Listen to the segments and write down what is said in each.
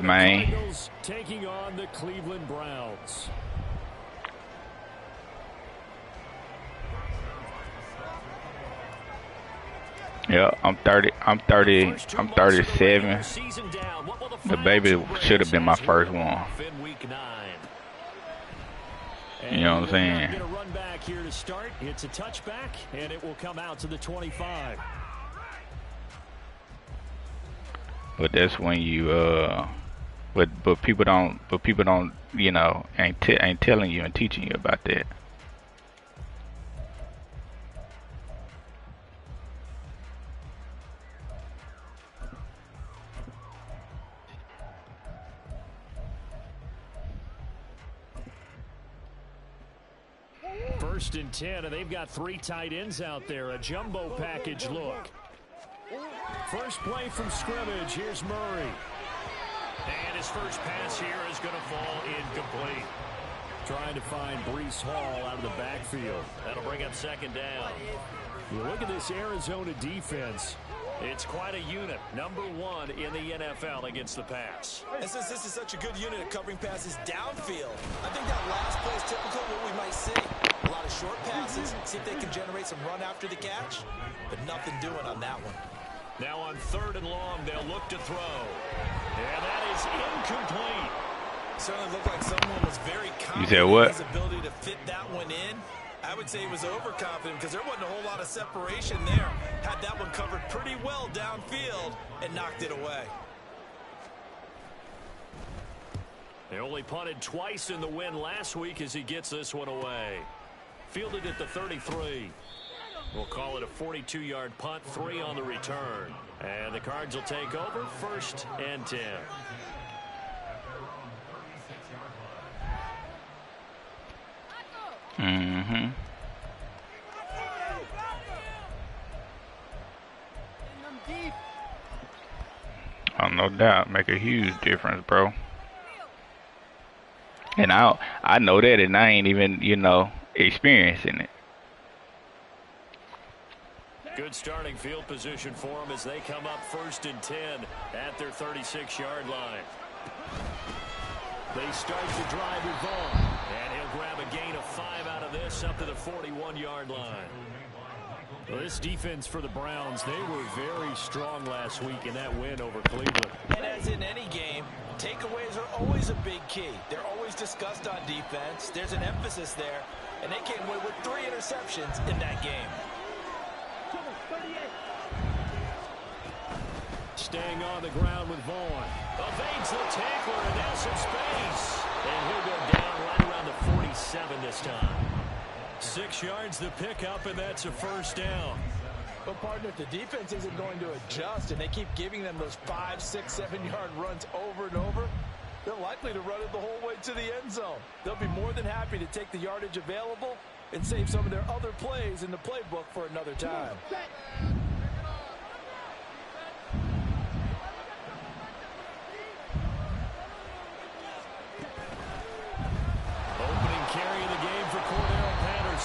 man. Cardinals taking on the Cleveland Browns. Yeah, I'm 30. I'm 37. The baby should have been my first one. You know what I'm saying? Going to run back here to start. It's a touchback, and it will come out to the 25. But that's when you but people don't you know ain't telling you and teaching you about that. First and 10, and they've got 3 tight ends out there. A jumbo package look. First play from scrimmage. Here's Murray. And his first pass here is going to fall incomplete. Trying to find Breece Hall out of the backfield. That'll bring up second down. You look at this Arizona defense. It's quite a unit. Number 1 in the NFL against the pass. And since this is such a good unit at covering passes downfield, I think that last play is typical of what we might see. A lot of short passes, see if they can generate some run after the catch, but nothing doing on that one. Now on 3rd and long, they'll look to throw. And that is incomplete. Certainly looked like someone was very confident You said what? in his ability to fit that one in. I would say he was overconfident because there wasn't a whole lot of separation there. Had that one covered pretty well downfield and knocked it away. They only punted twice in the win last week as he gets this one away. Fielded at the 33. We'll call it a 42-yard punt, 3 on the return. And the Cards will take over, 1st and 10. Mm-hmm. Oh, no doubt. Make a huge difference, bro. And I know that, and I ain't even, you know, experiencing it. Good starting field position for them as they come up 1st and 10 at their 36-yard line. They start to drive with Vaughn, and he'll grab a gain of 5 out of this up to the 41-yard line. Well, this defense for the Browns, they were very strong last week in that win over Cleveland. And as in any game, takeaways are always a big key. They're always discussed on defense. There's an emphasis there, and they came away with 3 interceptions in that game. Staying on the ground with Vaughn. Evades the tackler and now some space. And he'll go down right around the 47 this time. 6 yards the pickup, and that's a 1st down. But, partner, if the defense isn't going to adjust and they keep giving them those 5, 6, 7-yard runs over and over, they're likely to run it the whole way to the end zone. They'll be more than happy to take the yardage available and save some of their other plays in the playbook for another time.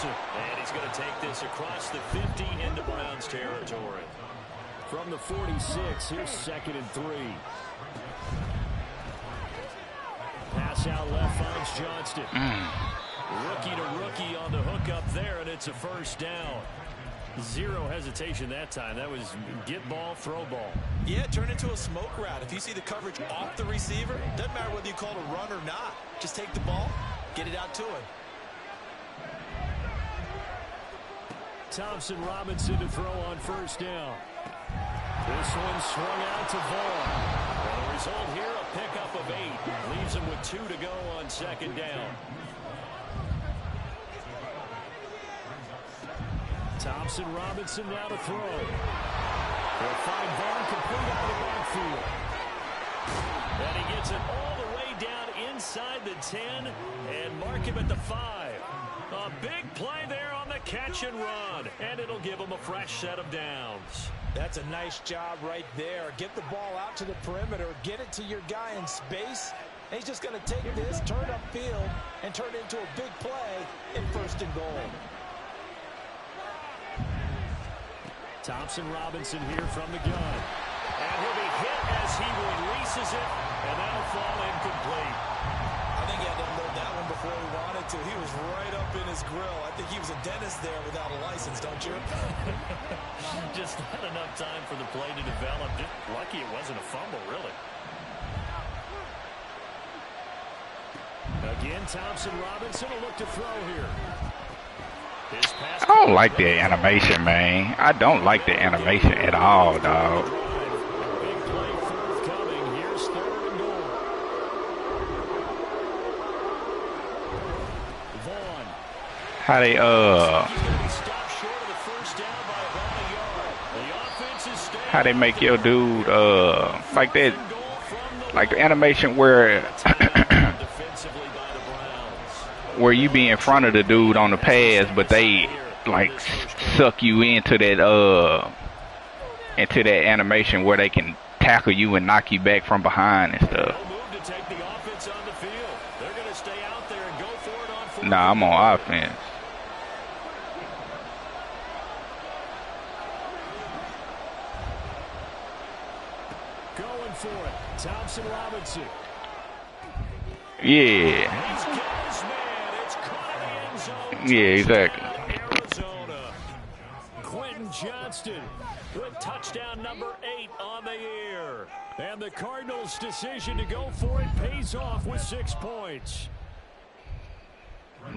And he's going to take this across the 50 into Browns territory. From the 46, here's 2nd and 3. Pass out left finds Johnston. Rookie to rookie on the hookup there, and it's a 1st down. 0 hesitation that time. That was get ball, throw ball. Yeah, turn into a smoke route. If you see the coverage off the receiver, doesn't matter whether you call it a run or not. Just take the ball, get it out to him. Thompson Robinson to throw on 1st down. This one swung out to Vaughn. And the result here, a pickup of 8. Leaves him with 2 to go on 2nd down. Thompson Robinson now to throw. They'll find Vaughn complete out of the backfield. And he gets it all the way down inside the 10 and mark him at the 5. A big play there on the catch and run, and it'll give him a fresh set of downs. That's a nice job right there. Get the ball out to the perimeter, get it to your guy in space, and he's just going to take this, turn upfield, and turn it into a big play in 1st and goal. Thompson Robinson here from the gun. And he'll be hit as he releases it. And that'll fall incomplete. I think he had to unload that one before he wanted to. He was right up in his grill. I think he was a dentist there without a license, don't you? Just not enough time for the play to develop. Just lucky it wasn't a fumble, really. Again, Thompson Robinson will look to throw here. His pass I don't like the animation, man. I don't like the animation at all, dog. Big play forthcoming. Here's 3rd and goal. Vaughn. How they He's going to be stopped short of the first down by about a yard. The offense is staying. how they make your dude like that, like the animation where Defensively by the Browns. where you be in front of the dude on the pass, but they like suck you into that animation where they can tackle you and knock you back from behind and stuff. They'll move to take the offense on the field. They're going to stay out there and go for it on 4th. Nah, I'm on offense. Going for it. Thompson Robinson. Yeah. He's got his man. It's caught in the end zone. Yeah, exactly. Arizona. Quentin Johnston with touchdown number 8 on the year. And the Cardinals' decision to go for it pays off with 6 points.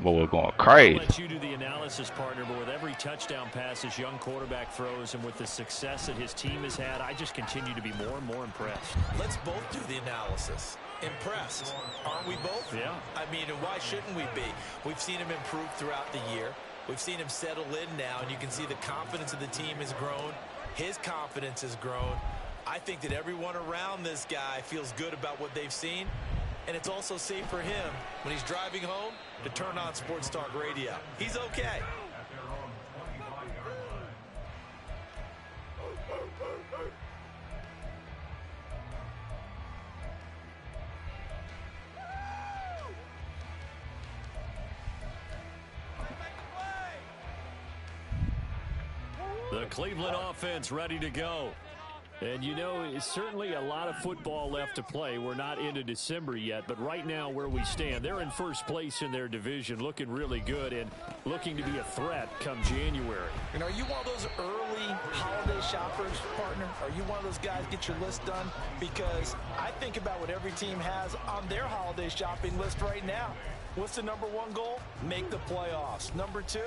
But we're going I'll crazy. let you do the analysis, partner, but with every touchdown pass this young quarterback throws and with the success that his team has had, I just continue to be more and more impressed. Let's both do the analysis. Impressed, aren't we both? Yeah. I mean, and why shouldn't we be? We've seen him improve throughout the year. We've seen him settle in now, and you can see the confidence of the team has grown. His confidence has grown. I think that everyone around this guy feels good about what they've seen, and it's also safe for him when he's driving home to turn on Sports Talk Radio. He's okay. The Cleveland offense ready to go. And, you know, it's certainly a lot of football left to play. We're not into December yet, but right now where we stand, they're in first place in their division, looking really good and looking to be a threat come January. And are you one of those early holiday shoppers, partner? Are you one of those guys get your list done? Because I think about what every team has on their holiday shopping list right now. What's the number 1 goal? Make the playoffs. Number 2,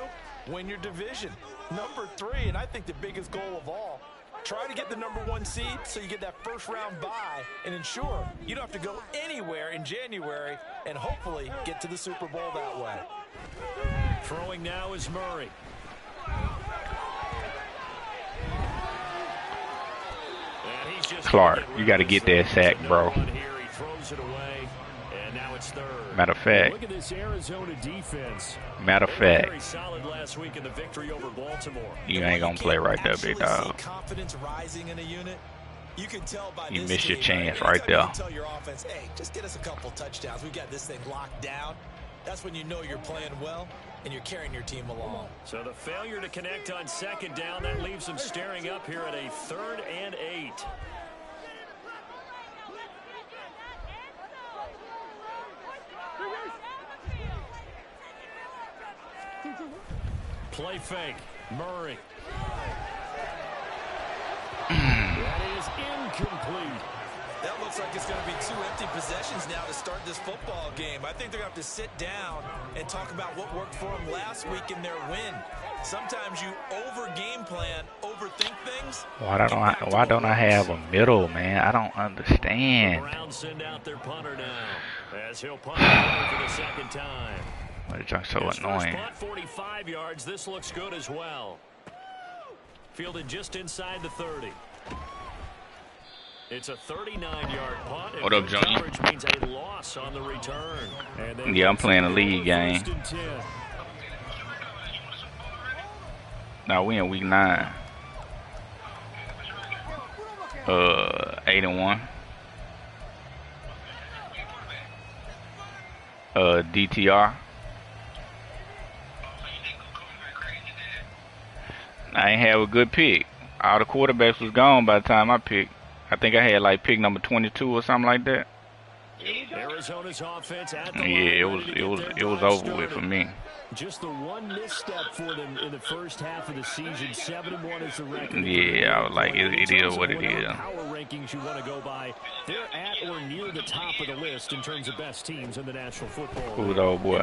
win your division. Number 3, and I think the biggest goal of all, try to get the number 1 seed so you get that first round bye and ensure you don't have to go anywhere in January and hopefully get to the Super Bowl that way. Throwing now is Murray. And he's just Clark, you got to get that sack, bro. Here he throws it away, and now it's 3rd. Matter of fact. Look at this Arizona defense. Matter of Very fact, solid last week in the victory over Baltimore. you ain't gonna play right there, big dog. Confidence rising in a unit. You can tell by You this missed your team, chance right right there. You can tell your offense, hey, just get us a couple touchdowns. We got this thing locked down. That's when you know you're playing well and you're carrying your team along. So the failure to connect on 2nd down, that leaves them staring up here at a 3rd and 8. Play fake. Murray. That is incomplete. That looks like it's going to be 2 empty possessions now to start this football game. I think they're going to have to sit down and talk about what worked for them last week in their win. Sometimes you over-game plan, overthink things. Why don't I have a middle, man? I don't understand. The Browns send out their punter now as he'll punt for the 2nd time. It's just so His annoying. First punt, 45 yards. This looks good as well. Fielded just inside the 30. It's a 39-yard punt. What up, Johnny? Coverage means a loss on the return. And Yeah, I'm playing a league game. 1st and 10. Now we in week 9. 8-1. DTR. I ain't have a good pick. All the quarterbacks was gone by the time I picked. I think I had like pick number 22 or something like that. Arizona's offense at the Yeah, line, it was over with for me. Just the one misstep for them in the first half of the season. 7-1 is the record. Yeah, I was like, it is what it is. Power rankings you want to go by, they're at or near the top of the list in terms of best teams in the National Football League. Who's the old boy?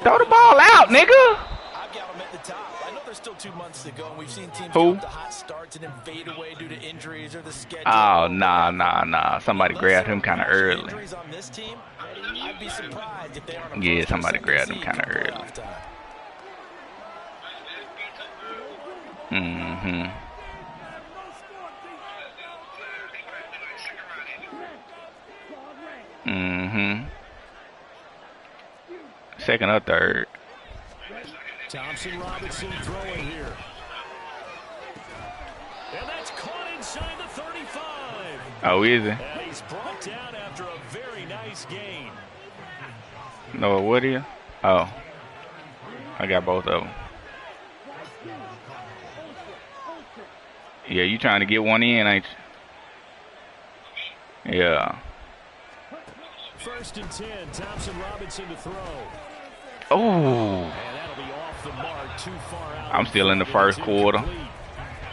Throw the ball out, nigga. I've got them at the top. I know there's still 2 months to go, and we've seen teams Who? get the hot starts and then fade away due to injuries or the schedule. Oh, nah. Somebody grabbed him kind of early. Injuries on this team, I'd be surprised if they aren't. Yeah, somebody grabbed him kind of early. Second or third. Thompson Robinson throwing here. And that's caught inside the 35. Oh, is it? And he's brought down after a very nice gain. No, what is? Oh, I got both of them. Yeah, you trying to get one in, ain't you? Yeah. 1st and 10, Thompson Robinson to throw. Oh. And that'll be off the mark, too far out. I'm still in the first quarter.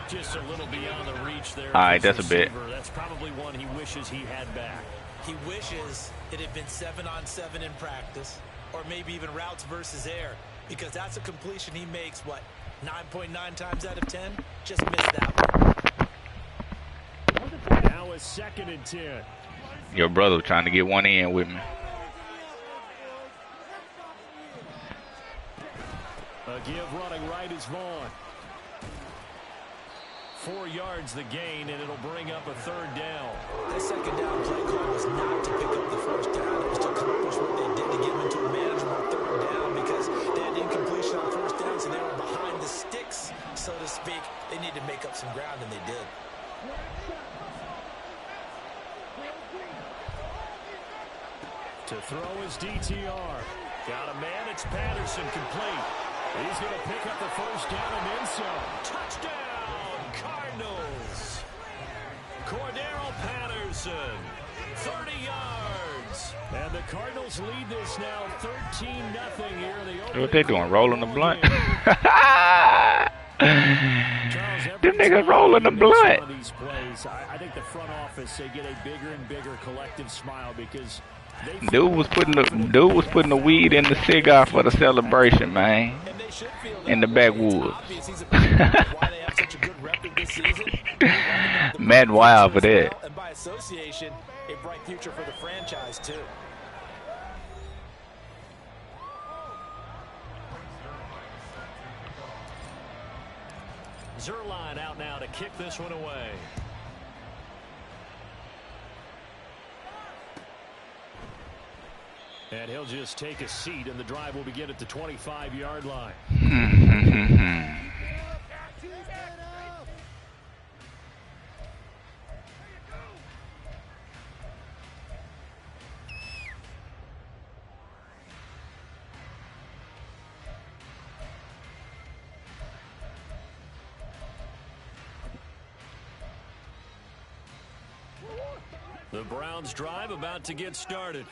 Just a little beyond the reach there. All right, that's a bit. That's probably one he wishes he had back. He wishes it had been 7-on-7 in practice, or maybe even routes versus air, because that's a completion he makes, what, 9.9 times out of 10? Just missed that one. Now a 2nd and 10. Your brother was trying to get one in with me. A give running right is Vaughn. 4 yards the gain, and it'll bring up a 3rd down. That 2nd down play call was not to pick up the 1st down. It was to accomplish what they did to get them into a manageable 3rd down, because they had incompletion on 1st down, so they were behind the sticks, so to speak. They needed to make up some ground, and they did. To throw his DTR. Got a man, it's Patterson, complete. He's going to pick up the 1st down and then some. Touchdown, Cardinals. Cordero Patterson, 30 yards. And the Cardinals lead this now 13-0 here in the opening. What they doing, rolling the blunt? Them niggas rolling the blunt. I think the front office, they get a bigger and bigger collective smile because dude was putting the weed in the cigar for the celebration, man. In the backwoods. Mad wild for that. And by association, a bright future for the franchise too. Zerline out now to kick this one away. And he'll just take a seat, and the drive will begin at the 25-yard line. The Browns' drive about to get started.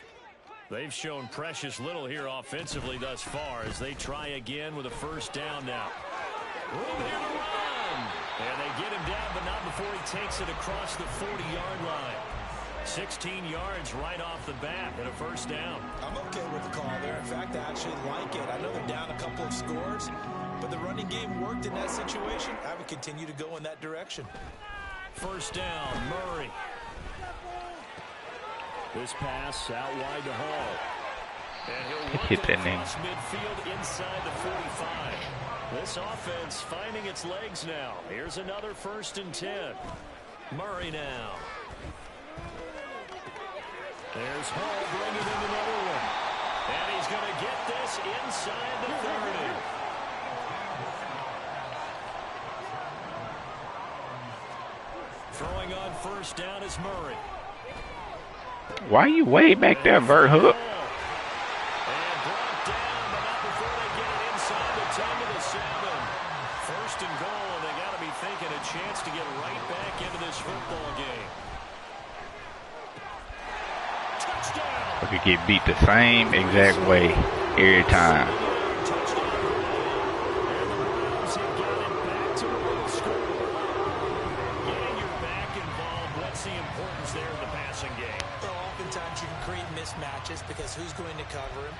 They've shown precious little here offensively thus far as they try again with a 1st down now. Room here to run. And they get him down, but not before he takes it across the 40-yard line. 16 yards right off the bat and a 1st down. I'm okay with the call there. In fact, I actually like it. I know they're down a couple of scores, but the running game worked in that situation. I would continue to go in that direction. 1st down, Murray. This pass out wide to Hall. And he'll work hit that across midfield inside the 45. This offense finding its legs now. Here's another 1st and 10. Murray now. There's Hall bringing in another one. And he's going to get this inside the 30. Throwing on 1st down is Murray. Why you way back there, Vert Hook? And brought down, but not before they get it inside the 10 to the 7. 1st and goal, and they got to be thinking a chance to get right back into this football game. I could get beat the same exact way every time. Mismatches because who's going to cover him,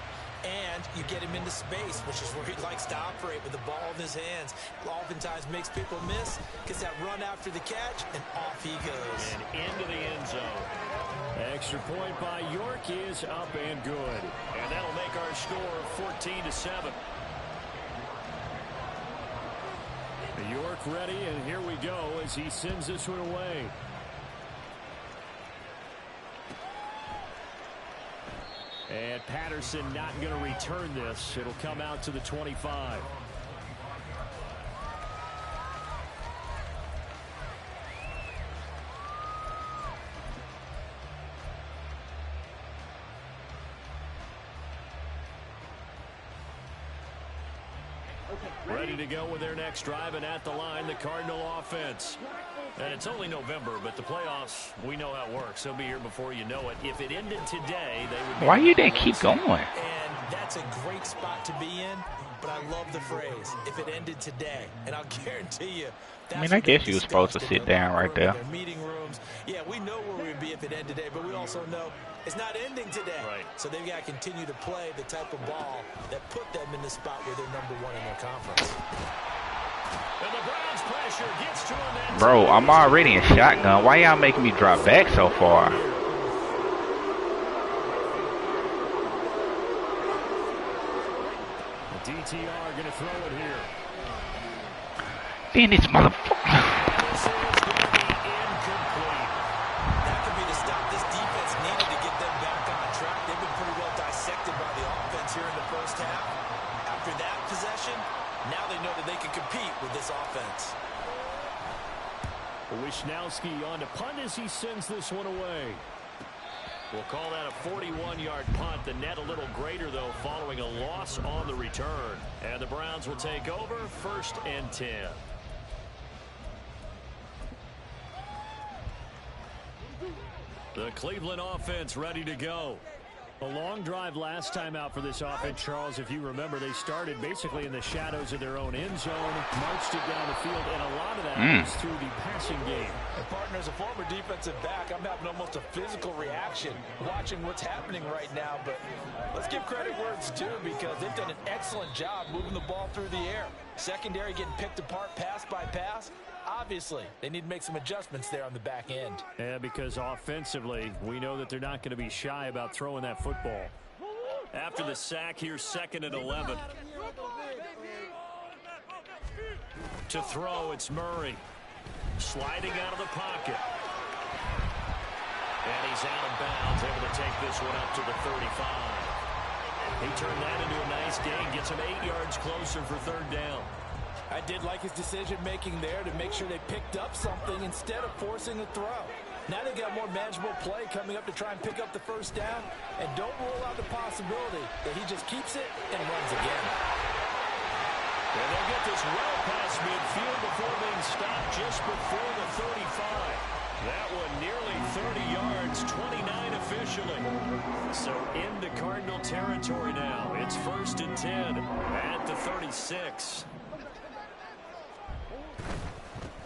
and you get him into space, which is where he likes to operate with the ball in his hands. Oftentimes makes people miss, gets that run after the catch, and off he goes. And into the end zone. Extra point by York is up and good. And that'll make our score 14-7. York ready, and here we go as he sends this one away. And Patterson not going to return this. It'll come out to the 25. Ready to go with their next drive, and at the line, the Cardinal offense. And it's only November, but the playoffs, we know how it works. They'll be here before you know it. If it ended today, they would be... Why you didn't keep going? And that's a great spot to be in, but I love the phrase, if it ended today. And I'll guarantee you... I mean, I guess you were supposed to sit down right there. Meeting rooms. Yeah, we know where we'd be if it ended today, but we also know it's not ending today. Right. So they've got to continue to play the type of ball that put them in the spot where they're #1 in their conference. And the Browns pressure gets to him. Bro, I'm already in shotgun. Why y'all making me drop back so far? The DTR going to throw it here. Then this motherfucker. This is going to be incomplete. That could be the stop this defense needed to get them back on track. They've been pretty well dissected by the offense here in the first half. After that possession, now they know that they can compete with this offense. Wisnowski on to punt as he sends this one away. We'll call that a 41-yard punt. The net a little greater, though, following a loss on the return. And the Browns will take over 1st and 10. The Cleveland offense ready to go. A long drive last time out for this offense, Charles. If you remember, they started basically in the shadows of their own end zone, marched it down the field, and a lot of that was through the passing game. And partner, as a former defensive back, I'm having almost a physical reaction watching what's happening right now. But let's give credit where it's due, because they've done an excellent job moving the ball through the air. Secondary getting picked apart pass by pass. Obviously, they need to make some adjustments there on the back end. Yeah, because offensively, we know that they're not going to be shy about throwing that football. After the sack, here's 2nd and 11. To throw, it's Murray. Sliding out of the pocket. And he's out of bounds, able to take this one up to the 35. He turned that into a nice gain, gets him 8 yards closer for 3rd down. I did like his decision-making there to make sure they picked up something instead of forcing a throw. Now they got more manageable play coming up to try and pick up the 1st down, and don't rule out the possibility that he just keeps it and runs again. And they'll get this well past midfield before being stopped just before the 35. That one nearly 30 yards, 29 officially. So into Cardinal territory now. It's 1st and 10 at the 36.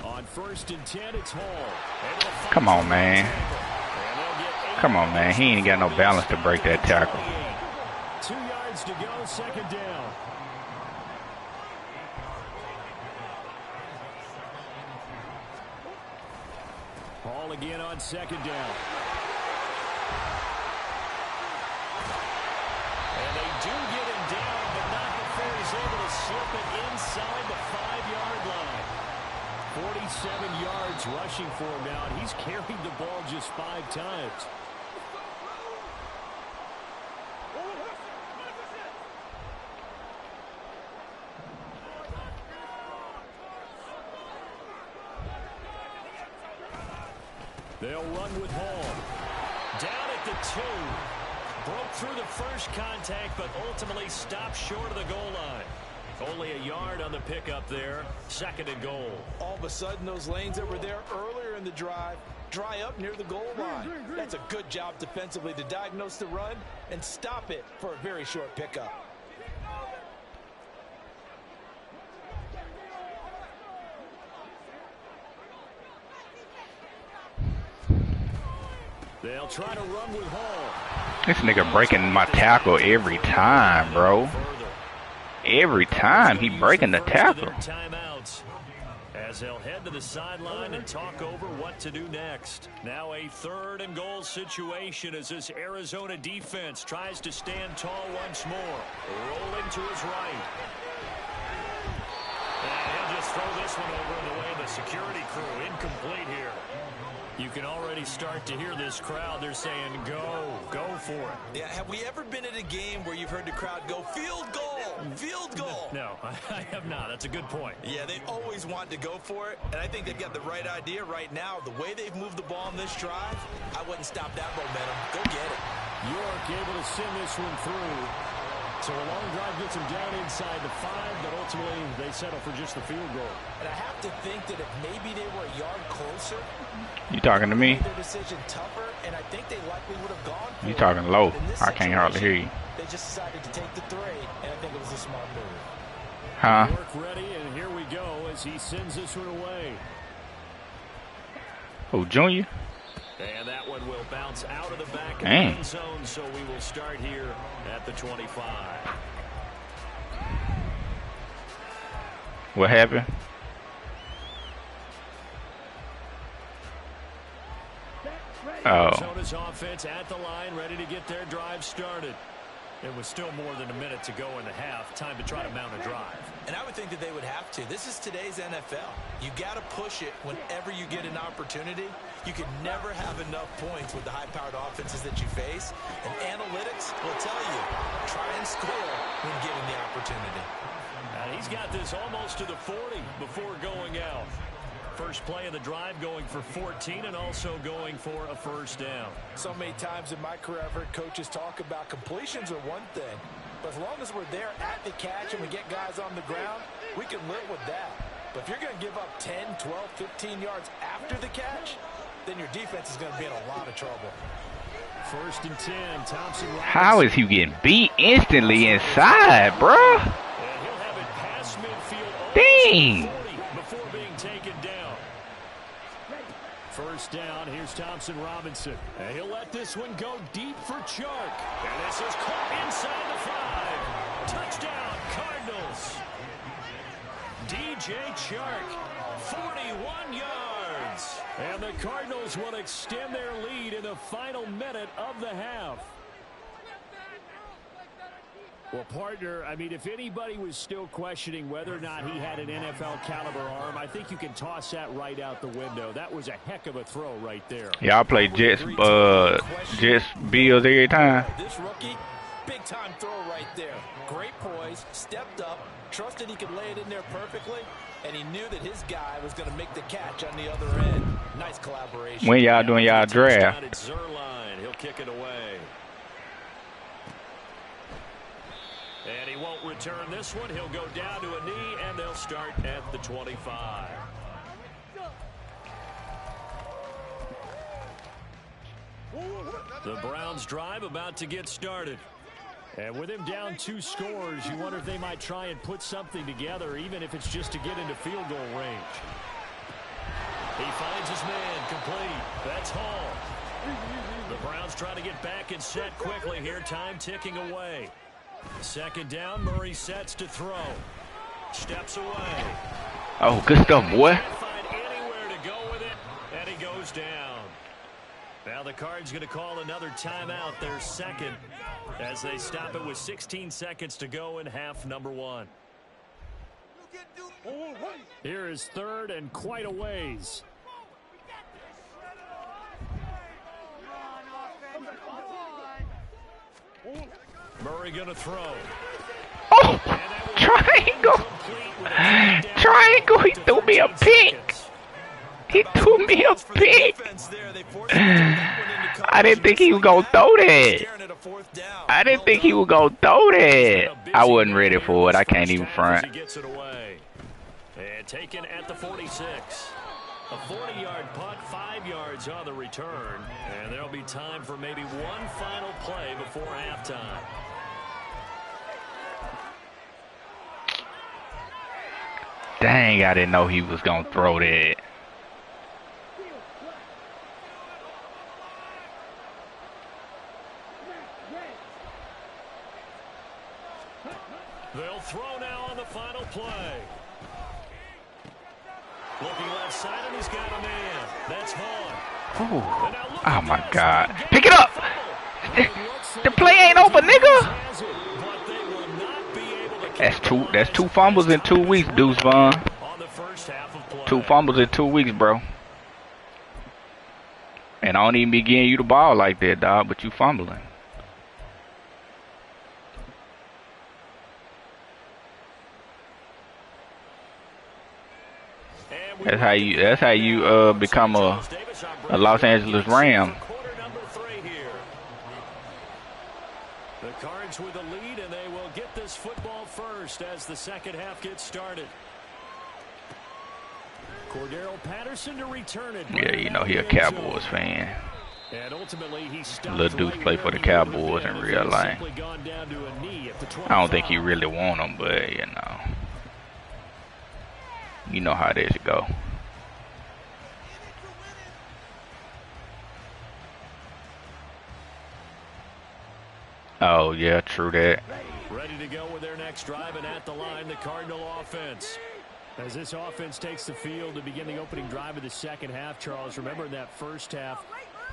On 1st and 10, it's Hall. Come on, man. Come on, man. He ain't got no balance to break that tackle. 2 yards to go, 2nd down. Hall again on 2nd down. And they do get him down, but not before he's able to slip it inside the 5-yard line. 47 yards rushing for him now, and he's carried the ball just 5 times. They'll run with Hall. Down at the 2. Broke through the first contact, but ultimately stopped short of the goal line. Only a yard on the pickup there. 2nd and goal. All of a sudden, those lanes that were there earlier in the drive dry up near the goal line. That's a good job defensively to diagnose the run and stop it for a very short pickup. They'll try to run with Hall. This nigga breaking my tackle every time, bro. Every time he breaking the tackle. As they'll head to the sideline and talk over what to do next. Now a 3rd and goal situation as this Arizona defense tries to stand tall once more. Rolling to his right. And he'll just throw this one over in the way of the security crew. Incomplete here. You can already start to hear this crowd. They're saying, go for it. Yeah, have we ever been at a game where you've heard the crowd go, field goal, field goal? No, I have not. That's a good point. Yeah, they always want to go for it, and I think they've got the right idea right now. The way they've moved the ball in this drive, I wouldn't stop that momentum. Go get it. York able to send this one through. So a long drive gets them down inside the 5, but ultimately they settle for just the field goal. And I have to think that if maybe they were a yard closer, you talking to me? their decision tougher, and I think they likely would have gone for you talking low. I can't hardly hear you. They just decided to take the 3, and I think it was a smart move. Huh? York ready, and here we go as he sends this one away. Oh, Junior? And that one will bounce out of the back of the end zone, so we will start here at the 25. What happened? Oh. Arizona's offense at the line, ready to get their drive started. It was still more than a minute to go in the half. Time to try to mount a drive. And I would think that they would have to. This is today's NFL. You got to push it whenever you get an opportunity. You can never have enough points with the high-powered offenses that you face. And analytics will tell you, try and score when given the opportunity. And he's got this almost to the 40 before going out. First play of the drive going for 14 and also going for a first down. So many times in my career I've heard coaches talk about completions are one thing, but as long as we're there at the catch and we get guys on the ground, we can live with that. But if you're going to give up 10, 12, 15 yards after the catch, then your defense is going to be in a lot of trouble. First and 10, Thompson. How is he getting beat instantly inside, bro? And he'll have it past midfield. Dang. Before being taken down. First down, here's Thompson Robinson. And he'll let this one go deep for Chark. And this is caught inside the 5. Touchdown, Cardinals. DJ Chark, 41 yards. And the Cardinals will extend their lead in the final minute of the half. Well, partner, I mean, if anybody was still questioning whether or not he had an NFL caliber arm, I think you can toss that right out the window. That was a heck of a throw right there. Y'all play Jets Bills every time. This rookie, big time throw right there. Great poise, stepped up, trusted he could lay it in there perfectly, and he knew that his guy was going to make the catch on the other end. Nice collaboration. When y'all doing y'all draft? He'll kick it away. And he won't return this one. He'll go down to a knee, and they'll start at the 25. The Browns drive about to get started. And with him down 2 scores, you wonder if they might try and put something together, even if it's just to get into field goal range. He finds his man, complete. That's Hall. The Browns try to get back and set quickly here, time ticking away. Second down, Murray sets to throw. Steps away. Oh, good stuff, boy. Can't find anywhere to go with it, and he goes down. Now the Cards going to call another timeout, their second, as they stop it with 16 seconds to go in half number 1. Here is third and quite a ways. Murray going to throw. Oh, triangle. Triangle, he threw me a pick. He threw me a pick. I didn't think he was going to throw that. I didn't think he was going to throw that. I wasn't ready for it. I can't even front. And taken at the 46. A 40-yard punt, 5 yards on the return. And there'll be time for maybe one final play before halftime. Dang, I didn't know he was going to throw that. They'll throw now on the final play. Looking left side, and he's got a man. That's Vaughn. Oh my God. Pick it up! The play ain't over, nigga! That's two fumbles in 2 weeks, Deuce Vaughn. 2 fumbles in 2 weeks, bro. And I don't even be getting you the ball like that, dog, but you fumbling. That's how you become a Los Angeles Ram. The Cards with a lead, and they will get this football first as the second half gets started. Cordero Patterson to return it. Yeah, you know he a Cowboys fan. And ultimately he Little Deuce play for the Cowboys in real life. I don't think he really want them, but you know how this go. Oh yeah, true that. Ready to go with their next drive, and at the line, the Cardinal offense. As this offense takes the field to begin the opening drive of the second half, Charles, remember in that first half,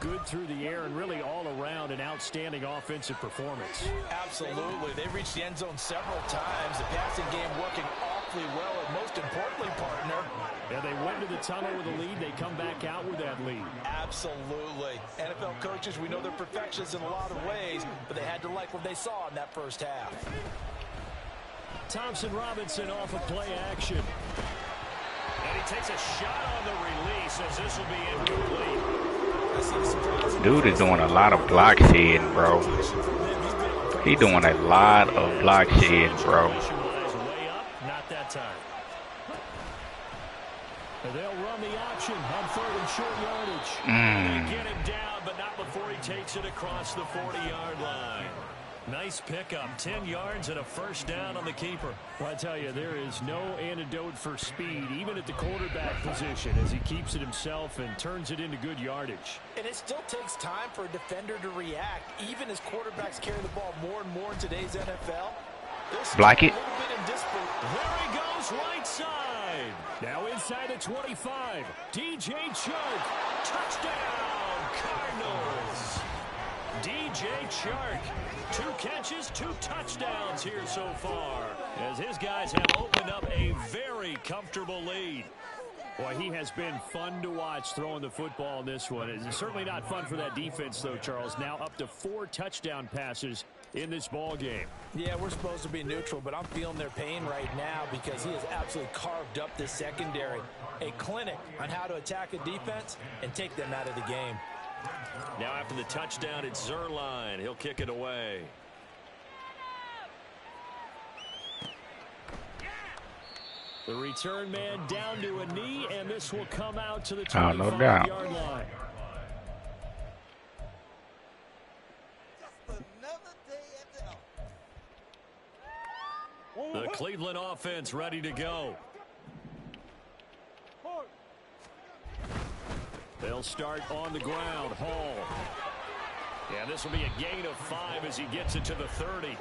good through the air and really all around an outstanding offensive performance. Absolutely. They reached the end zone several times. The passing game working awfully well, and most importantly, partner. Yeah, they went to the tunnel with a lead. They come back out with that lead. Absolutely. NFL coaches, we know they're perfectionists in a lot of ways, but they had to like what they saw in that first half. Thompson Robinson off of play action. And he takes a shot on the release as this will be incomplete. Dude is doing a lot of block shedding, bro. He doing a lot of block shedding, bro. Not that time. They'll run the option on 3rd and short yardage. They get him down, but not before he takes it across the 40-yard line. Nice pickup, 10 yards and a first down on the keeper. Well, I tell you, there is no antidote for speed, even at the quarterback position, as he keeps it himself and turns it into good yardage. And it still takes time for a defender to react, even as quarterbacks carry the ball more and more in today's NFL. Block it. There he goes, right side. Now inside the 25. DJ Chark, touchdown, Cardinals. DJ Chark, 2 catches, 2 touchdowns here so far, as his guys have opened up a very comfortable lead. Boy, he has been fun to watch throwing the football in this one. It's certainly not fun for that defense, though, Charles. Now up to 4 touchdown passes in this ball game. Yeah, we're supposed to be neutral, but I'm feeling their pain right now because he has absolutely carved up this secondary. A clinic on how to attack a defense and take them out of the game. Now after the touchdown, it's Zerline. He'll kick it away. The return man down to a knee, and this will come out to the 25-yard line. The Cleveland offense ready to go. They'll start on the ground. Hall. Yeah, this will be a gain of 5 as he gets it to the 30.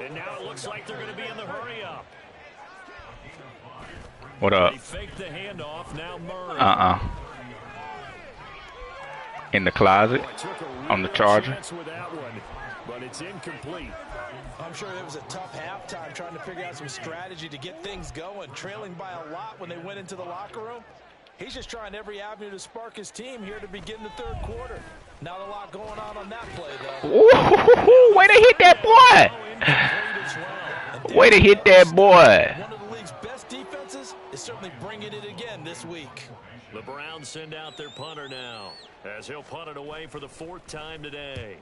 And now it looks like they're going to be in the hurry-up. What up? They fake the handoff. Now Murray. In the closet. On the charger. With that one, but it's incomplete. I'm sure it was a tough halftime trying to figure out some strategy to get things going. Trailing by a lot when they went into the locker room. He's just trying every avenue to spark his team here to begin the 3rd quarter. Not a lot going on that play, though. Ooh, way to hit that boy. Way to hit that boy. One of the league's best defenses is certainly bringing it again this week. The Browns send out their punter now, as he'll punt it away for the 4th time today.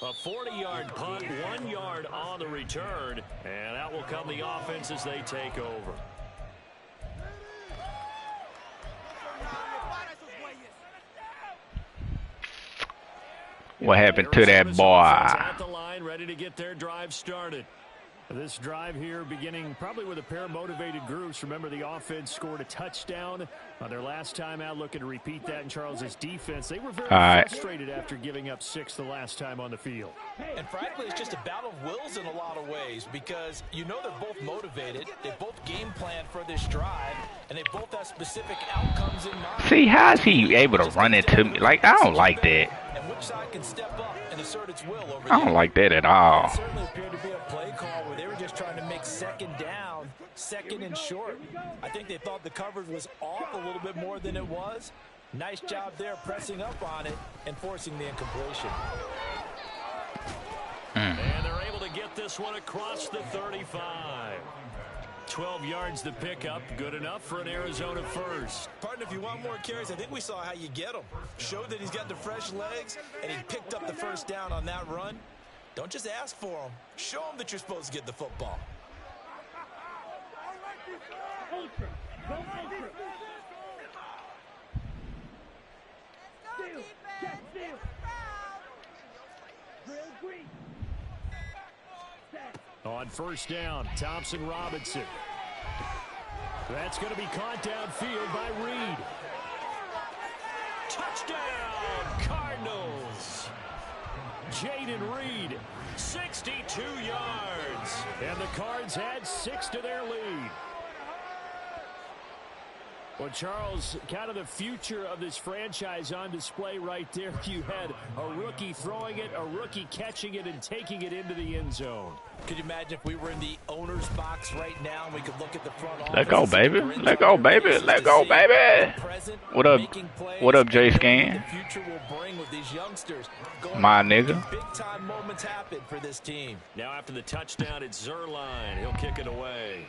A A 40-yard punt, 1 yard on the return, and out will come the offense as they take over. What happened to that boy? At the line, ready to get their drive started. This drive here beginning probably with a pair of motivated groups. Remember, the offense scored a touchdown on their last time out, looking to repeat that in Charles's defense. They were very frustrated after giving up 6 the last time on the field. And frankly, it's just a battle of wills in a lot of ways because you know they're both motivated. They both game plan for this drive, and they both have specific outcomes in mind. See, how is he able to run into me? Like, I don't like that. And which side can step up and assert its will over I don't like that at all. It certainly appeared to be a play call where they were just trying to make second down, second and short. I think they thought the coverage was off a little bit more than it was. Nice job there pressing up on it and forcing the incompletion. And they're able to get this one across the 35. 12 yards to pick up. Good enough for an Arizona first. Partner, if you want more carries, I think we saw how you get him. Showed that he's got the fresh legs, and he picked up the first down on that run. Don't just ask for him. Show him that you're supposed to get the football. On first down, Thompson-Robinson. That's going to be caught downfield by Reed. Touchdown, Cardinals. Jaden Reed, 62 yards. And the Cards had 6 to their lead. Well, Charles, kind of the future of this franchise on display right there. You had a rookie throwing it, a rookie catching it, and taking it into the end zone. Could you imagine if we were in the owner's box right now and we could look at the front office? Let go, baby. Let go, baby. Let go, baby. What up? What up, Jay Scan? My nigga. Big time moments happen for this team. Now after the touchdown, it's Zerline. He'll kick it away.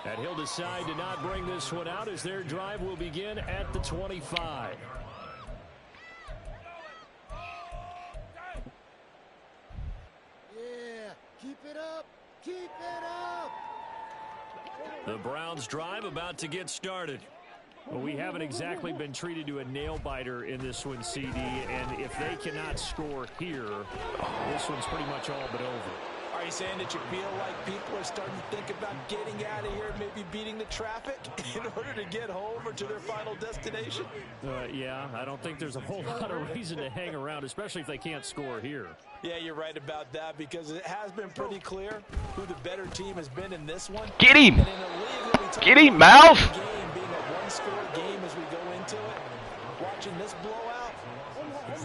And he'll decide to not bring this one out as their drive will begin at the 25. Yeah, keep it up. Keep it up. The Browns' drive about to get started. Well, we haven't exactly been treated to a nail-biter in this one, CD, and if they cannot score here, this one's pretty much all but over. Are you saying that you feel like people are starting to think about getting out of here, maybe beating the traffic in order to get home or to their final destination? Yeah, I don't think there's a whole lot of reason to hang around, especially if they can't score here. Yeah, you're right about that because it has been pretty clear who the better team has been in this one. Get him! Get him, Mouse! Game being a one-score game as we go into it, watching this blowout,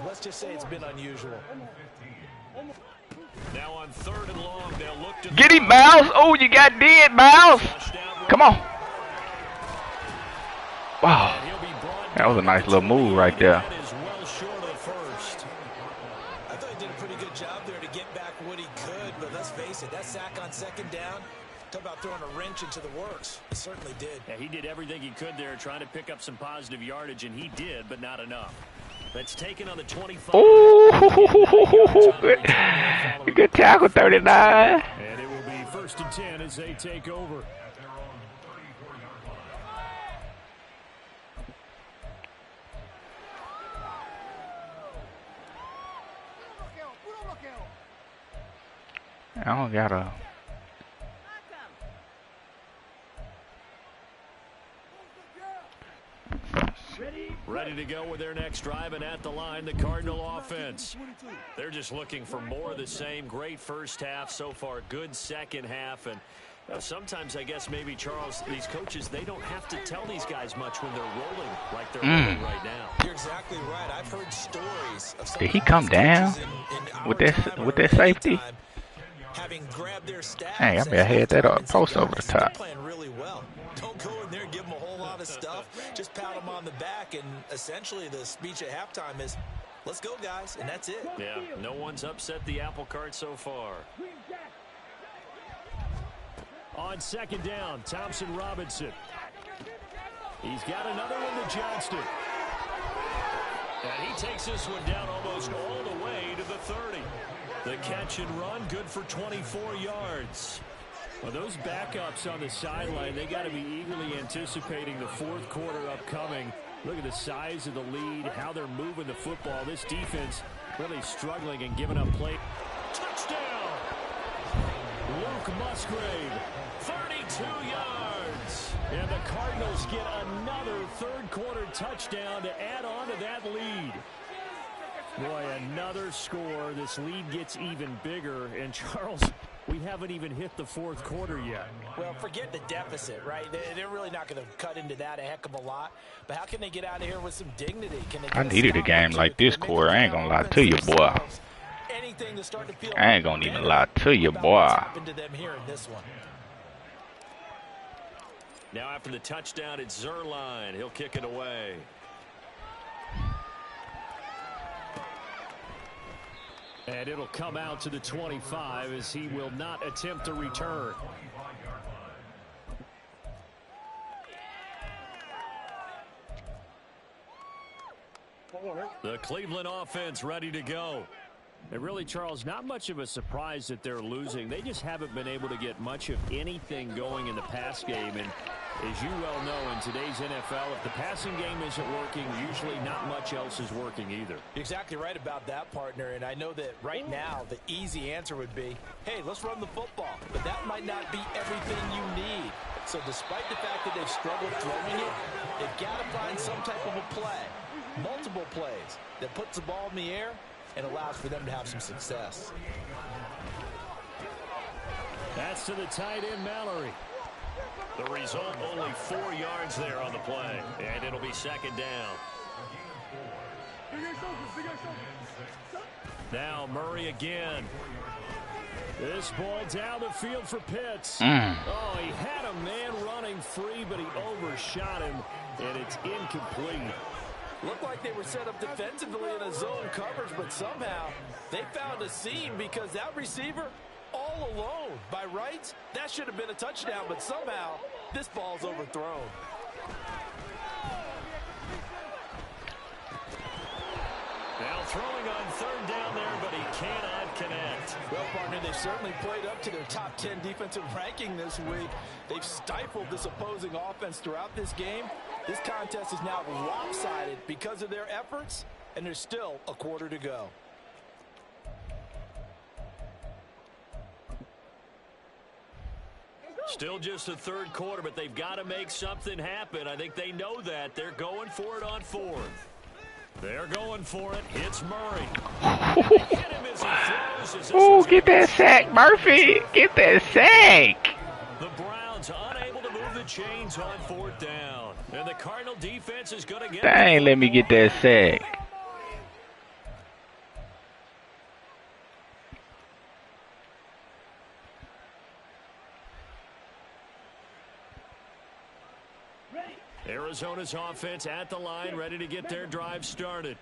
let's just say it's been unusual. Now on 3rd and long, they'll look to get him, Mouse! Oh, you got dead, Mouse! Come on! Wow, that was a nice little move right there. I thought he did a pretty good job there to get back what he could, but let's face it, that sack on 2nd down, talk about throwing a wrench into the works. It certainly did. Yeah, he did everything he could there, trying to pick up some positive yardage, and he did, but not enough. That's taken on the 25. Ooh, good tackle, 39. And it will be 1st and 10 as they take over. I don't gotta. Ready to go with their next drive, and at the line, the Cardinal offense. They're just looking for more of the same. Great first half so far, good second half, and sometimes I guess maybe, Charles, these coaches, they don't have to tell these guys much when they're rolling like they're rolling right now. You're exactly right. I've heard stories of some Did he come down with that safety? Having grabbed their stats. Hey, I better head that up, post over the top. Playing really well. Don't go in there and give them a whole lot of stuff. Just pat them on the back, and essentially the speech at halftime is, let's go, guys, and that's it. Yeah, no one's upset the apple cart so far. On 2nd down, Thompson-Robinson. He's got another one to Johnston. And he takes this one down almost all the way to the 30. The catch and run, good for 24 yards. Well, those backups on the sideline, they got to be eagerly anticipating the fourth quarter upcoming. Look at the size of the lead, how they're moving the football. This defense really struggling and giving up play. Touchdown! Luke Musgrave, 32 yards. And the Cardinals get another third quarter touchdown to add on to that lead. Boy, another score. This lead gets even bigger. And Charles, we haven't even hit the fourth quarter yet. Well, forget the deficit, right? They're really not going to cut into that a heck of a lot. But how can they get out of here with some dignity? Can they I needed a game like this, Corey. I ain't gonna lie to you, boy. Anything to start to feel I ain't gonna even lie to you, boy. To them here in this one. Now after the touchdown, it's Zerline. He'll kick it away. And it'll come out to the 25 as he will not attempt to return. The Cleveland offense ready to go. And really, Charles, not much of a surprise that they're losing. They just haven't been able to get much of anything going in the pass game. And as you well know, in today's NFL, if the passing game isn't working, usually not much else is working either. You're exactly right about that, partner. And I know that right now the easy answer would be, hey, let's run the football. But that might not be everything you need. So despite the fact that they've struggled throwing it, they've got to find some type of a play, multiple plays, that puts the ball in the air and allows for them to have some success. That's to the tight end, Mallory. The result, only 4 yards there on the play. And it'll be second down. Now Murray again. This ball down the field for Pitts. Oh, he had a man running free, but he overshot him, and it's incomplete. Looked like they were set up defensively in a zone coverage, but somehow they found a seam because that receiver all alone. By rights, that should have been a touchdown, but somehow this ball's overthrown. Now throwing on third down there, but he cannot connect. Well, partner, they've certainly played up to their top 10 defensive ranking this week. They've stifled this opposing offense throughout this game. This contest is now lopsided because of their efforts, and there's still a quarter to go. Still just the third quarter, but they've got to make something happen. I think they know that. They're going for it on fourth. They're going for it. Hits Murray. Hit him as he throws. Oh, get that sack, Murphy. Get that sack. The Browns unable to move the chains on fourth down. And the Cardinal defense is going to get... Dang, let me get that sack. Arizona's offense at the line, ready to get their drive started.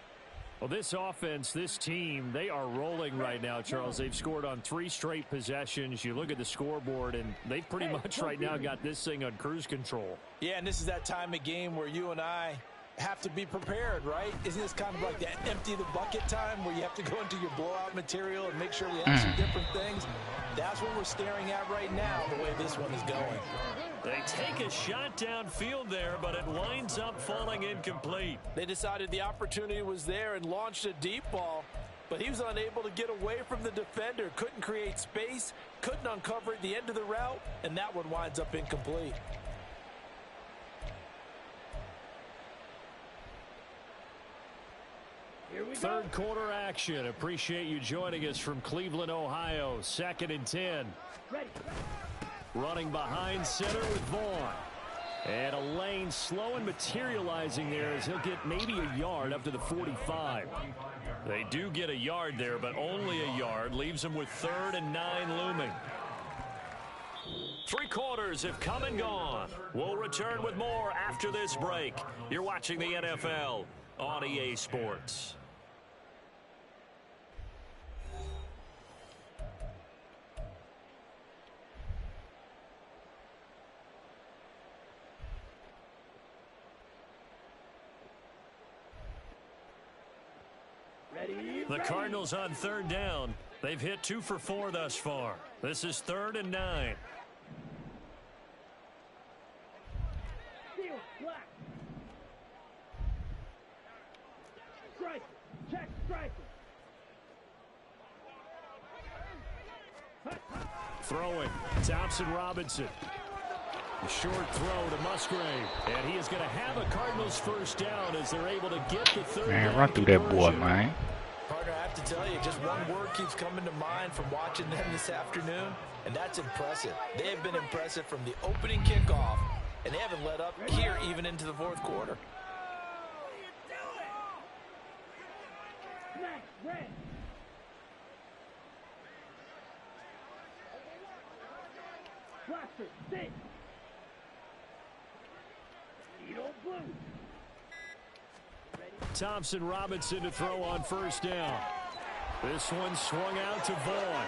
Well, this offense, this team, they are rolling right now, Charles. They've scored on 3 straight possessions. You look at the scoreboard, and they pretty much right now got this thing on cruise control. Yeah, and this is that time of game where you and I have to be prepared, right? Isn't this kind of like that empty the bucket time where you have to go into your blowout material and make sure we have some different things? That's what we're staring at right now, the way this one is going. They take a shot downfield there, but it winds up falling incomplete. They decided the opportunity was there and launched a deep ball, but he was unable to get away from the defender, couldn't create space, couldn't uncover at the end of the route, and that one winds up incomplete. Third quarter action. Appreciate you joining us from Cleveland, Ohio. 2nd and 10. Running behind center with Vaughn. And a lane slow and materializing there as he'll get maybe a yard up to the 45. They do get a yard there, but only a yard. Leaves them with 3rd and 9 looming. 3 quarters have come and gone. We'll return with more after this break. You're watching the NFL on EA Sports. The Cardinals on third down. They've hit 2 for 4 thus far. This is 3rd and 9. Throwing, Thompson Robinson. A short throw to Musgrave. And he is going to have a Cardinals first down as they're able to get the third Man, down run through that boy, conversion. man. Partner, I have to tell you, just one word keeps coming to mind from watching them this afternoon, and that's impressive. They have been impressive from the opening kickoff, and they haven't let up here even into the 4th quarter. Thompson Robinson to throw on first down. This one swung out to Vaughn.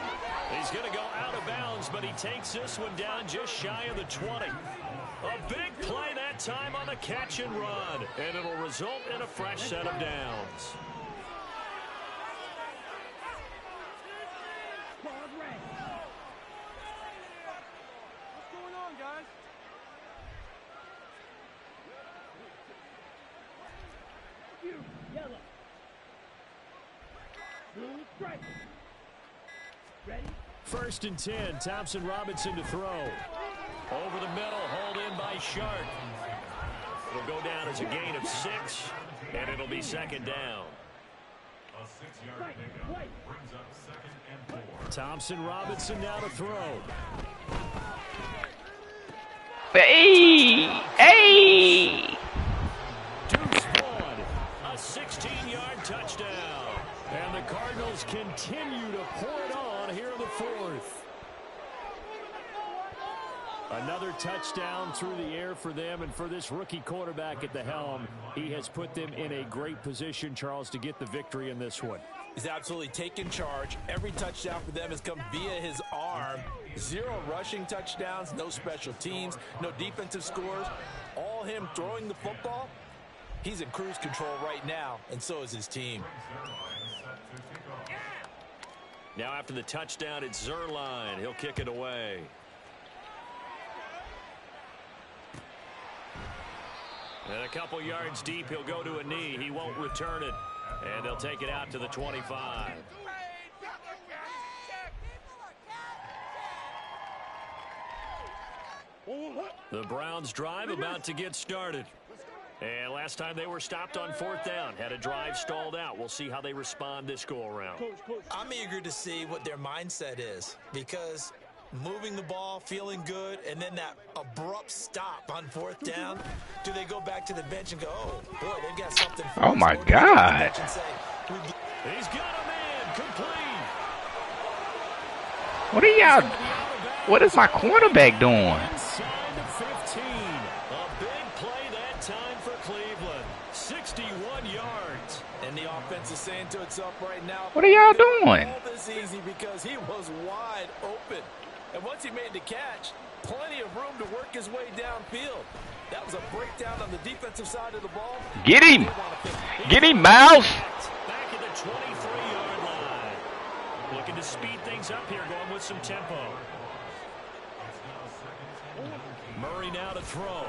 He's going to go out of bounds, but he takes this one down just shy of the 20. A big play that time on the catch and run, and it'll result in a fresh set of downs. What's going on, guys? Yellow. Blue stripe. Ready? 1st and 10, Thompson Robinson to throw. Over the middle, hauled in by Sharp. It'll go down as a gain of 6, and it'll be 2nd down. A 6-yard pickup brings up 2nd and 4. Thompson Robinson now to throw. Hey! Hey! Deuce Vaughn, a 16-yard touchdown. And the Cardinals continue to pour it on here in the 4th. Another touchdown through the air for them, and for this rookie quarterback at the helm, he has put them in a great position, Charles, to get the victory in this one. He's absolutely taken charge. Every touchdown for them has come via his arm. 0 rushing touchdowns, no special teams, no defensive scores. All him throwing the football. He's in cruise control right now, and so is his team. Now after the touchdown, it's Zerline. He'll kick it away. And a couple yards deep, he'll go to a knee. He won't return it. And they'll take it out to the 25. The Browns drive about to get started. And last time they were stopped on 4th down, had a drive stalled out. We'll see how they respond this go-around. I'm eager to see what their mindset is, because moving the ball, feeling good, and then that abrupt stop on 4th down, do they go back to the bench and go, oh, boy, they've got something for Oh, us, my or do they go to the God. bench and say, He's got a man complete. What are y'all? What is my quarterback doing? Inside the 15. A big play that time for Cleveland. 61 yards. and the offense is saying to itself right now, What are y'all doing? all this easy because he was wide open. And once he made the catch, plenty of room to work his way downfield. That was a breakdown on the defensive side of the ball. Get him! Get him, Mouse! Back at the 23-yard line. Looking to speed things up here, going with some tempo. Murray now to throw.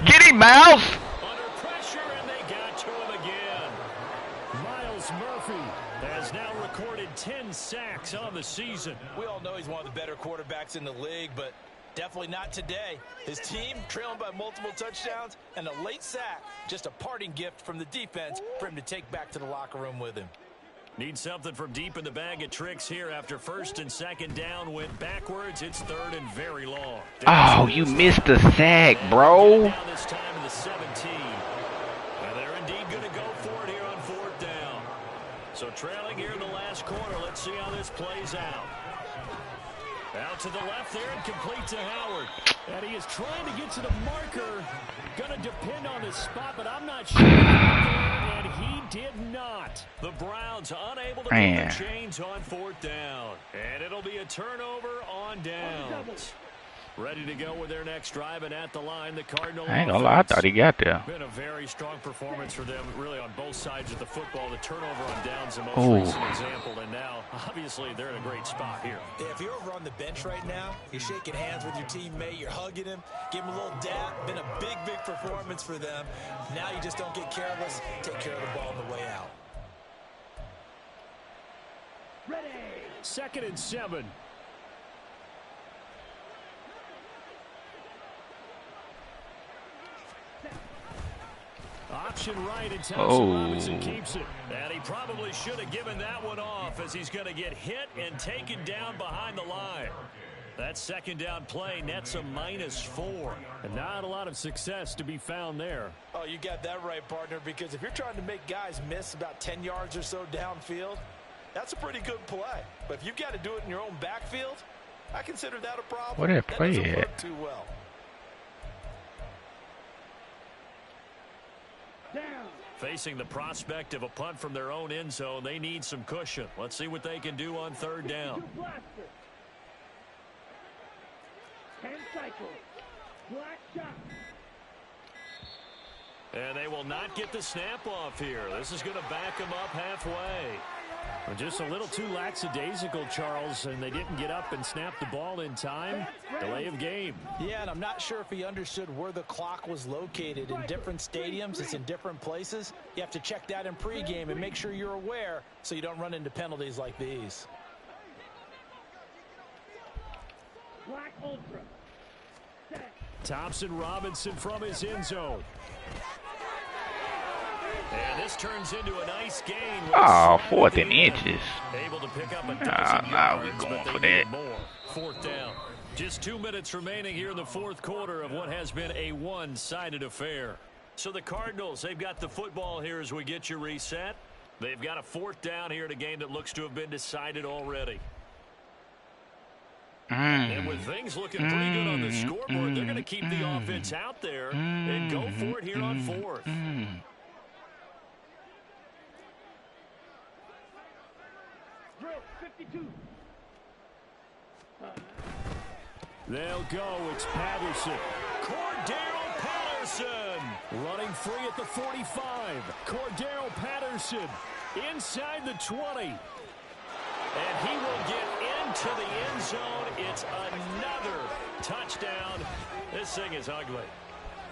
Get him, Mouse! Under pressure, and they got to him again. Miles Murphy has now recorded 10 sacks on the season. We all know he's one of the better quarterbacks in the league, but definitely not today. His team trailing by multiple touchdowns and a late sack. Just a parting gift from the defense for him to take back to the locker room with him. Need something from deep in the bag of tricks here after first and second down went backwards. It's third and very long. Oh, you missed the sack, bro. Down this time to the 17. And they're indeed going to go for it here on fourth down. So trailing here in the last quarter. Let's see how this plays out. Out to the left there and complete to Howard. And he is trying to get to the marker. Going to depend on his spot, but I'm not sure. And he did not. The Browns unable to move the chains on fourth down. And it'll be a turnover on downs. Ready to go with their next drive, and at the line, the Cardinal I ain't gonna lie, I thought he got there. Been a very strong performance for them, really, on both sides of the football. The turnover on downs, the most Ooh. recent example, and now, obviously, they're in a great spot here. Yeah, if you're over on the bench right now, you're shaking hands with your teammate, you're hugging him, give him a little dap. Been a big, big performance for them. Now you just don't get careless. Take care of the ball on the way out. Ready. 2nd and 7. Option right, and Thompson Robinson keeps it. And he probably should have given that one off, as he's going to get hit and taken down behind the line. That 2nd down play nets a -4. And not a lot of success to be found there. Oh, you got that right, partner, because if you're trying to make guys miss about 10 yards or so downfield, that's a pretty good play. But if you've got to do it in your own backfield, I consider that a problem. Where that play doesn't at? work too well. Down. Facing the prospect of a punt from their own end zone, they need some cushion. Let's see what they can do on 3rd down. Blaster. 10 cycles. Black shot. And they will not get the snap off here. This is going to back them up halfway. Just a little too lackadaisical, Charles, and they didn't get up and snap the ball in time. Delay of game. Yeah, and I'm not sure if he understood where the clock was located. In different stadiums, it's in different places. You have to check that in pregame and make sure you're aware so you don't run into penalties like these. Black ultra. Set. Thompson Robinson from his end zone. And this turns into a nice gain. Oh, 4th and inches. Able to pick up a Nah, we going for that. More. 4th down. Just 2 minutes remaining here in the 4th quarter of what has been a one-sided affair. So the Cardinals, they've got the football here as we get you reset. They've got a 4th down here in a game that looks to have been decided already. And with things looking pretty good on the scoreboard, they're going to keep the offense out there and go for it here on 4th. Drill 52. They'll go. It's Patterson. Cordero Patterson running free at the 45. Cordero Patterson inside the 20. And he will get into the end zone. It's another touchdown. This thing is ugly.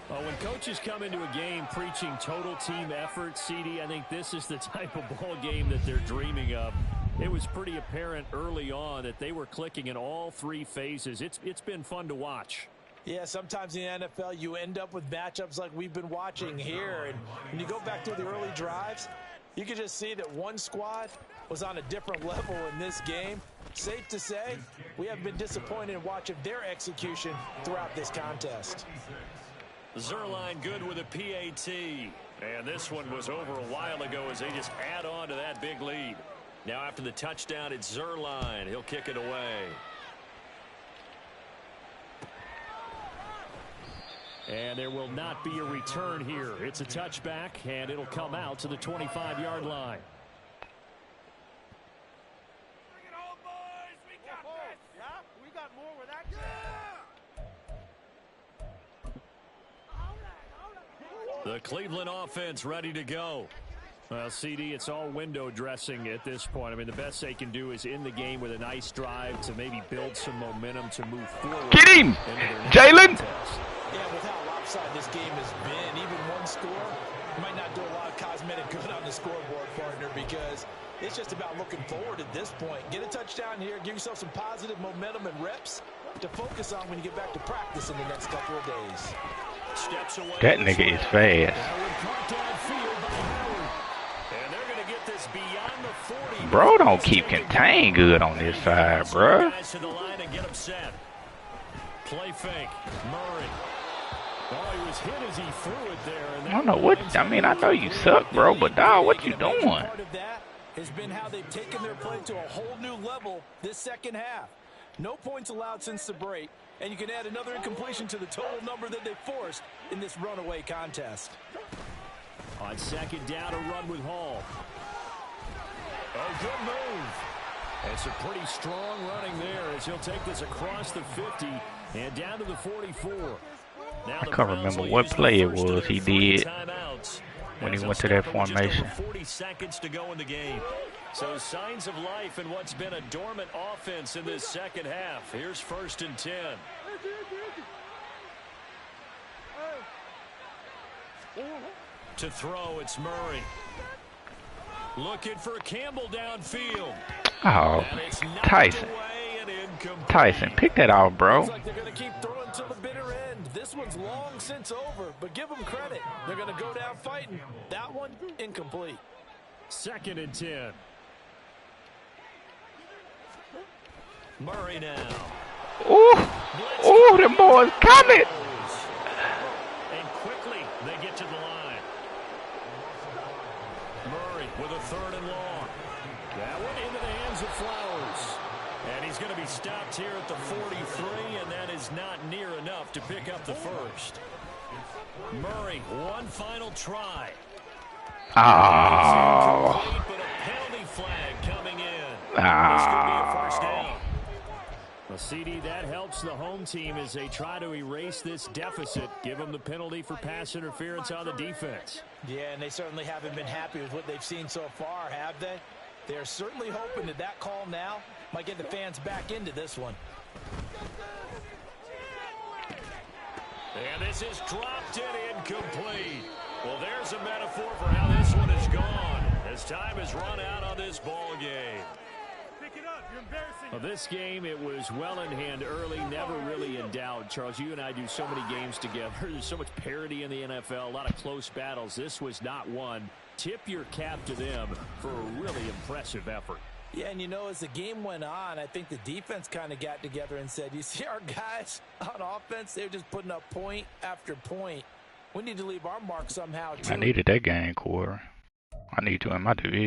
When coaches come into a game preaching total team effort, CD, I think this is the type of ball game that they're dreaming of. It was pretty apparent early on that they were clicking in all 3 phases. It's been fun to watch. Yeah, sometimes in the NFL you end up with matchups like we've been watching here. And when you go back to the early drives, you can just see that one squad was on a different level in this game. Safe to say, we have been disappointed in watching their execution throughout this contest. Zerline good with a PAT. And this one was over a while ago as they just add on to that big lead. Now after the touchdown, it's Zerline. He'll kick it away. And there will not be a return here. It's a touchback, and it'll come out to the 25-yard line. Bring it home, boys. We got this. Yeah, we got more where that. The Cleveland offense ready to go. Well, CD, it's all window dressing at this point. I mean, the best they can do is in the game with a nice drive to maybe build some momentum to move forward. Get him, Jalen. Yeah, with how lopsided this game has been, even one score might not do a lot of cosmetic good on the scoreboard, partner, because it's just about looking forward at this point. Get a touchdown here, give yourself some positive momentum and reps to focus on when you get back to practice in the next couple of days. Steps away. That nigga is fast. And they're going to get this beyond the 40. Bro, don't keep contained good on this side, bro. Guys to the line and get him set. Play fake. Murray. Oh, he was hit as he threw it there. And I don't know what. I mean, I know you suck, bro, but dog, what you doing? Part of that has been how they've taken their play to a whole new level this second half. No points allowed since the break, and you can add another incompletion to the total number that they forced in this runaway contest. On 2nd down, a run with Hall. Oh, good move. And some pretty strong running there as he'll take this across the 50 And down to the 44. Now I the can't Browns remember will what use the play it first of was their he 3 did timeouts. when he As went it's to that stopped with just over formation. 40 seconds to go in the game. So signs of life in what's been a dormant offense in this second half. Here's 1st and 10. To throw, it's Murray. Looking for Campbell downfield. Oh, And it's knocked Tyson. away and incomplete. Tyson, pick that off, bro. Looks like they're going to keep throwing till the bitter end. This one's long since over, but give them credit. They're going to go down fighting. That one, incomplete. 2nd and 10. Murray now. Ooh, them boys coming. And quickly, they get to the line. Murray with a 3rd and long. That one into the hands of Flowers. And he's going to be stopped here at the 43, and that is not near enough to pick up the first. Murray, one final try. Oh. But a penalty flag coming in. This could be a first down. Well, CD, that helps the home team as they try to erase this deficit. Give them the penalty for pass interference on the defense. Yeah, and they certainly haven't been happy with what they've seen so far, have they? They're certainly hoping that that call now might get the fans back into this one. And this is dropped and incomplete. Well, there's a metaphor for how this one is gone as time has run out on this ball game. Pick it up. You're embarrassing. Well, this game, it was well in hand early, never really in doubt. Charles, you and I do so many games together. There's so much parity in the NFL, a lot of close battles. This was not one. Tip your cap to them for a really impressive effort. Yeah, and you know, as the game went on, I think the defense kind of got together and said, you see our guys on offense, they're just putting up point after point. We need to leave our mark somehow, too. I needed that game, Corey. I need to in my division.